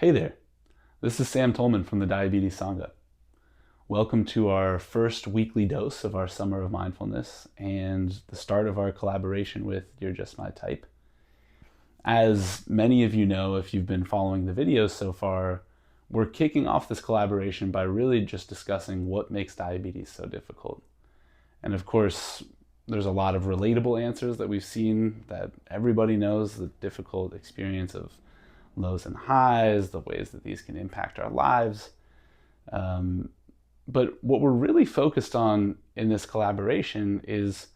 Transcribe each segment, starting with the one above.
Hey there, this is Sam Tullman from the Diabetes Sangha. Welcome to our first weekly dose of our Summer of Mindfulness and the start of our collaboration with You're Just My Type. As many of you know, if you've been following the videos so far, we're kicking off this collaboration by really just discussing what makes diabetes so difficult. And of course, there's a lot of relatable answers that we've seen that everybody knows the difficult experience of lows and highs, the ways that these can impact our lives. But what we're really focused on in this collaboration is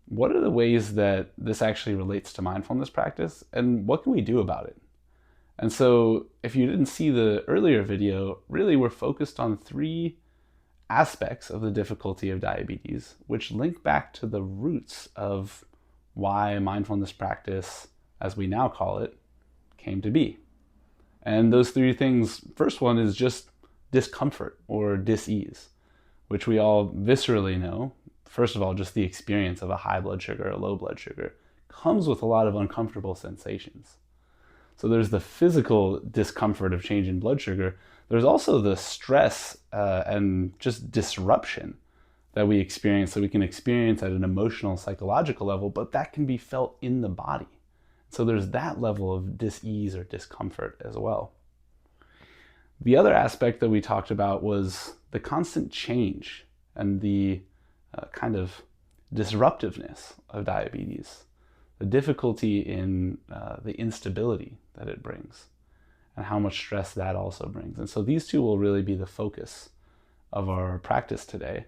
what are the ways that this actually relates to mindfulness practice and what can we do about it? And so if you didn't see the earlier video, really we're focused on three aspects of the difficulty of diabetes, which link back to the roots of why mindfulness practice, as we now call it, came to be. And those three things, first one is just discomfort or dis-ease, which we all viscerally know. First of all, just the experience of a high blood sugar or low blood sugar comes with a lot of uncomfortable sensations. So there's the physical discomfort of change in blood sugar. There's also the stress and just disruption that we experience, that we can experience at an emotional, psychological level, but that can be felt in the body. So there's that level of dis-ease or discomfort as well. The other aspect that we talked about was the constant change and the kind of disruptiveness of diabetes, the difficulty in the instability that it brings, and how much stress that also brings. And so these two will really be the focus of our practice today.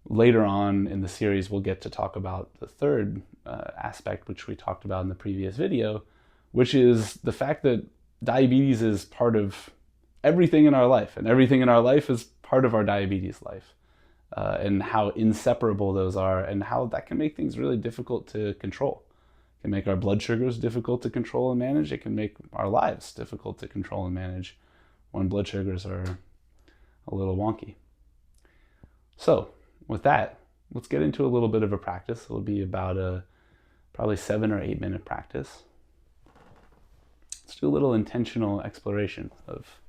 Later on in the series, we'll get to talk about the third aspect, which we talked about in the previous video, which is the fact that diabetes is part of everything in our life, and everything in our life is part of our diabetes life, and how inseparable those are, and how that can make things really difficult to control. It can make our blood sugars difficult to control and manage. It can make our lives difficult to control and manage when blood sugars are a little wonky. So, with that, let's get into a little bit of a practice. It'll be about a probably 7 or 8 minute practice. Let's do a little intentional exploration of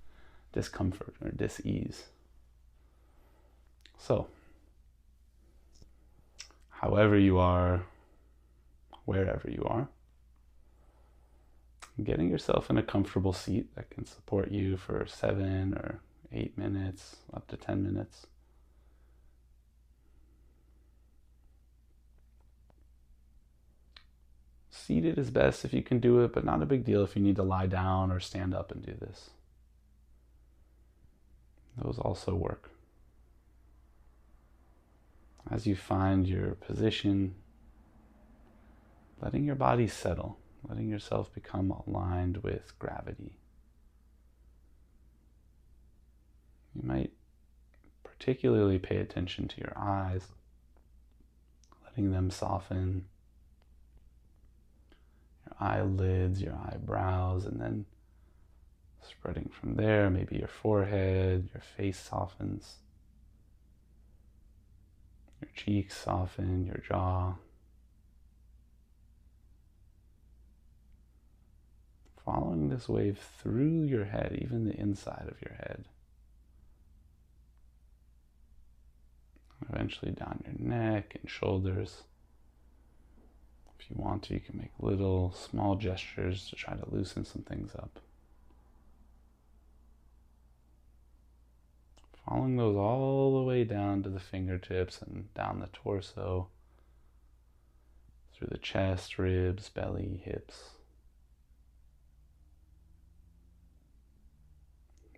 discomfort or dis-ease. So, however you are, wherever you are, getting yourself in a comfortable seat that can support you for 7 or 8 minutes, up to 10 minutes. Seated is best if you can do it, but not a big deal if you need to lie down or stand up and do this. Those also work. As you find your position, letting your body settle, letting yourself become aligned with gravity. You might particularly pay attention to your eyes, letting them soften, your eyelids, your eyebrows, and then spreading from there, maybe your forehead, your face softens, your cheeks soften, your jaw. Following this wave through your head, even the inside of your head. Eventually down your neck and shoulders. If you want to, you can make little, small gestures to try to loosen some things up. Following those all the way down to the fingertips and down the torso, through the chest, ribs, belly, hips.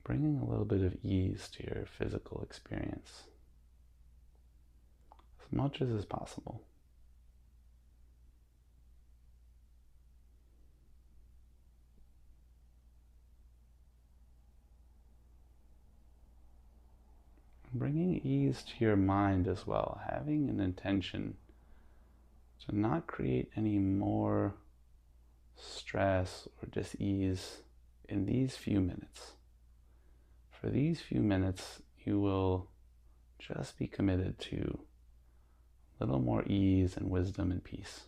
Bringing a little bit of ease to your physical experience, as much as is possible. Bringing ease to your mind as well, having an intention to not create any more stress or dis-ease in these few minutes. For these few minutes, you will just be committed to a little more ease and wisdom and peace.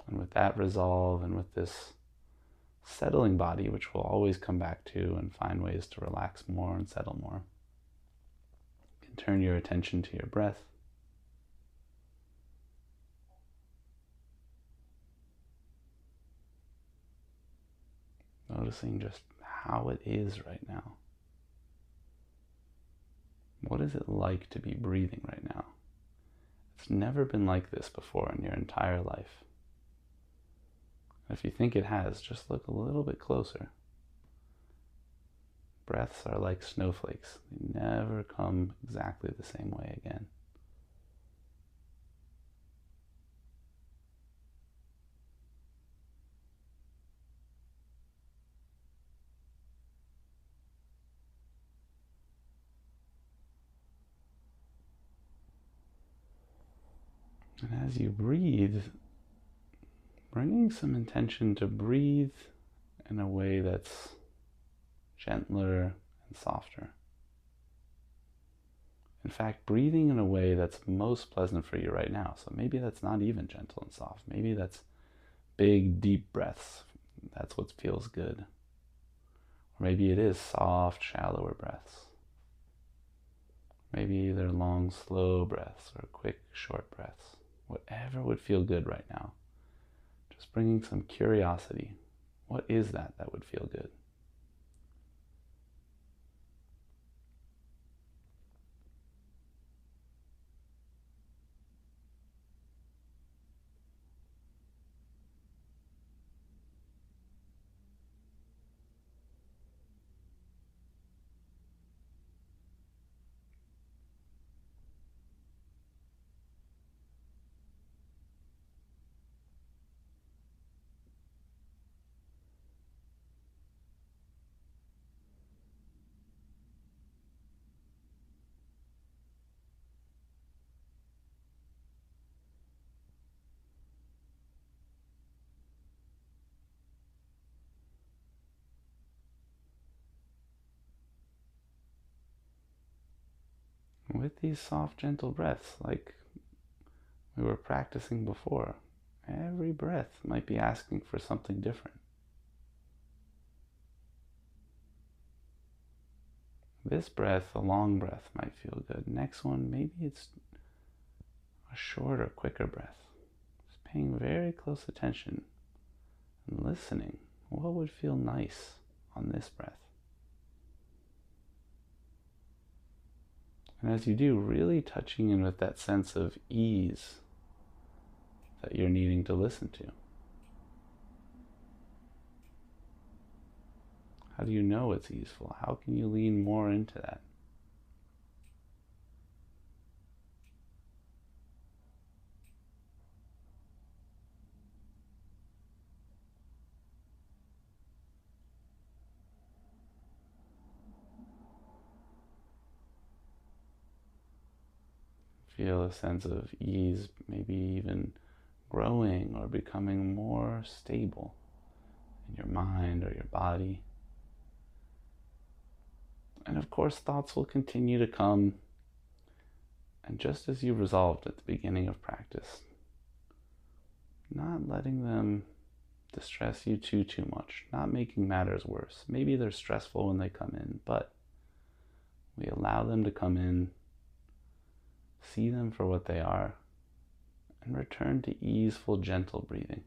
And with that resolve and with this settling body, which we'll always come back to and find ways to relax more and settle more, you can turn your attention to your breath. Noticing just how it is right now. What is it like to be breathing right now? It's never been like this before in your entire life. If you think it has, just look a little bit closer. Breaths are like snowflakes. They never come exactly the same way again. And as you breathe, bringing some intention to breathe in a way that's gentler and softer. In fact, breathing in a way that's most pleasant for you right now. So maybe that's not even gentle and soft. Maybe that's big, deep breaths. That's what feels good. Or maybe it is soft, shallower breaths. Maybe they're long, slow breaths or quick, short breaths. Whatever would feel good right now. Just bringing some curiosity. What is that would feel good? With these soft, gentle breaths, like we were practicing before, every breath might be asking for something different. This breath, a long breath, might feel good. Next one, maybe it's a shorter, quicker breath. Just paying very close attention and listening. What would feel nice on this breath? And as you do, really touching in with that sense of ease that you're needing to listen to. How do you know it's easeful? How can you lean more into that? Feel a sense of ease, maybe even growing or becoming more stable in your mind or your body. And of course, thoughts will continue to come. And just as you resolved at the beginning of practice, not letting them distress you too much, not making matters worse. Maybe they're stressful when they come in, but we allow them to come in, see them for what they are, and return to easeful, gentle breathing.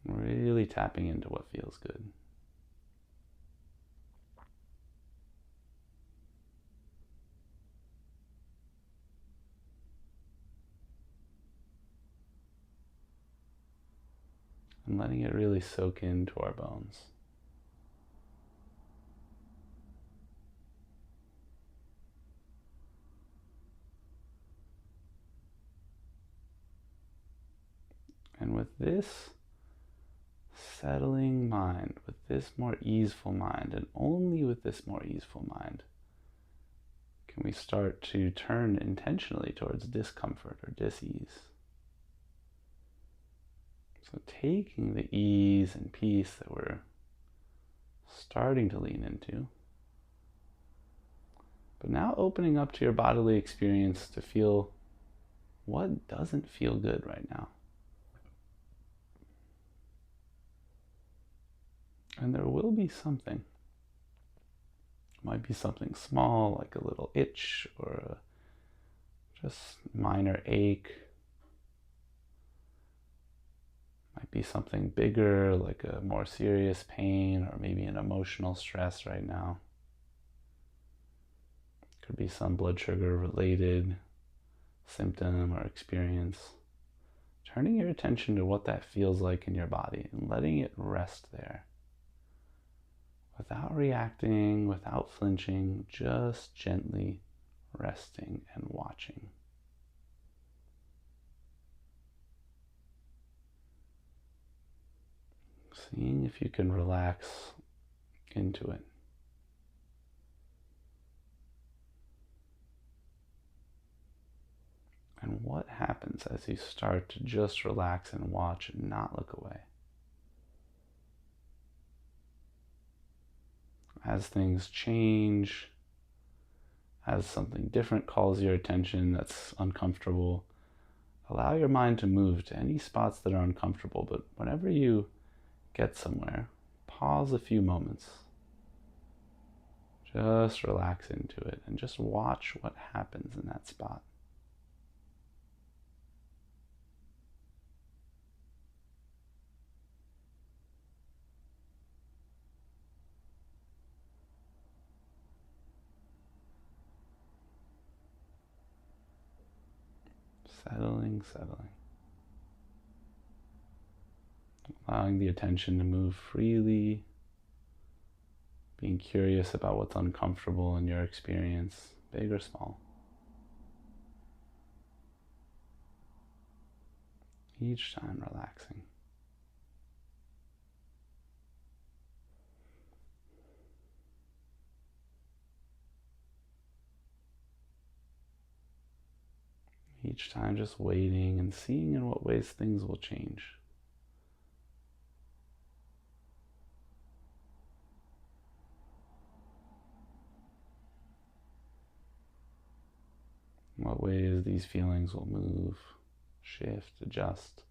Really tapping into what feels good. And letting it really soak into our bones. And with this settling mind, with this more easeful mind, and only with this more easeful mind, can we start to turn intentionally towards discomfort or dis-ease. So taking the ease and peace that we're starting to lean into, but now opening up to your bodily experience to feel what doesn't feel good right now? And there will be something. It might be something small, like a little itch or a just minor ache. Might be something bigger, like a more serious pain or maybe an emotional stress right now. Could be some blood sugar related symptom or experience. Turning your attention to what that feels like in your body and letting it rest there. Without reacting, without flinching, just gently resting and watching. Seeing if you can relax into it. And what happens as you start to just relax and watch and not look away? As things change, as something different calls your attention that's uncomfortable, allow your mind to move to any spots that are uncomfortable. But whenever you get somewhere, pause a few moments. Just relax into it and just watch what happens in that spot. Settling. Allowing the attention to move freely, being curious about what's uncomfortable in your experience, big or small. Each time relaxing. Each time just waiting and seeing in what ways things will change. In what ways these feelings will move, shift, adjust,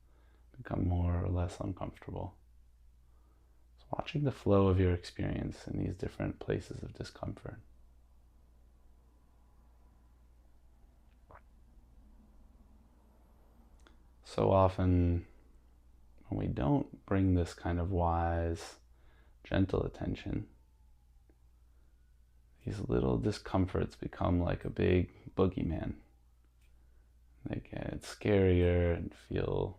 become more or less uncomfortable. So watching the flow of your experience in these different places of discomfort. So often, when we don't bring this kind of wise, gentle attention, these little discomforts become like a big boogeyman. They get scarier and feel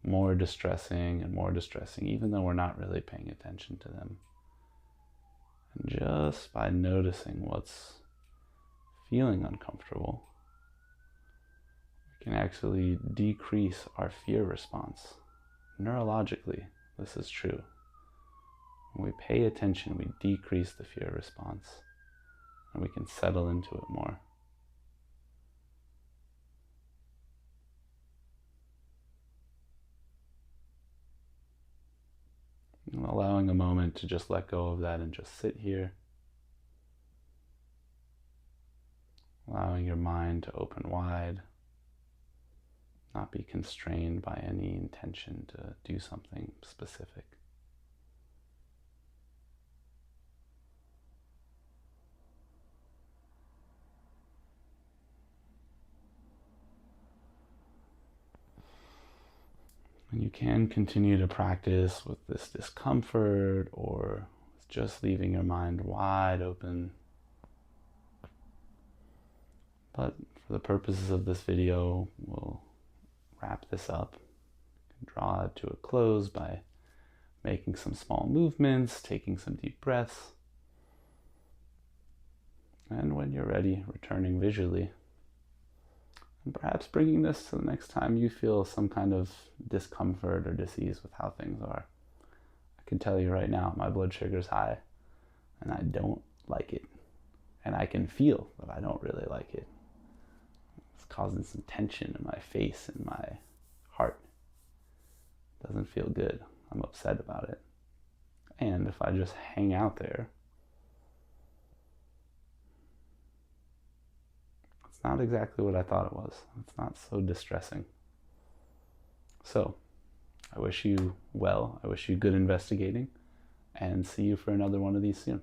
more distressing, even though we're not really paying attention to them. And just by noticing what's feeling uncomfortable, we can actually decrease our fear response. Neurologically, this is true. When we pay attention, we decrease the fear response, and we can settle into it more. And allowing a moment to just let go of that and just sit here. Allowing your mind to open wide, not be constrained by any intention to do something specific. And you can continue to practice with this discomfort or with just leaving your mind wide open. But for the purposes of this video, we'll wrap this up, draw it to a close by making some small movements, taking some deep breaths. And when you're ready, returning visually. And perhaps bringing this to the next time you feel some kind of discomfort or dis-ease with how things are. I can tell you right now, my blood sugar's high, and I don't like it. And I can feel that I don't really like it. It's causing some tension in my face and my heart. It doesn't feel good. I'm upset about it. And if I just hang out there, it's It's not exactly what I thought it was. It's not so distressing. So, I wish you well. I wish you good investigating, and see you for another one of these soon.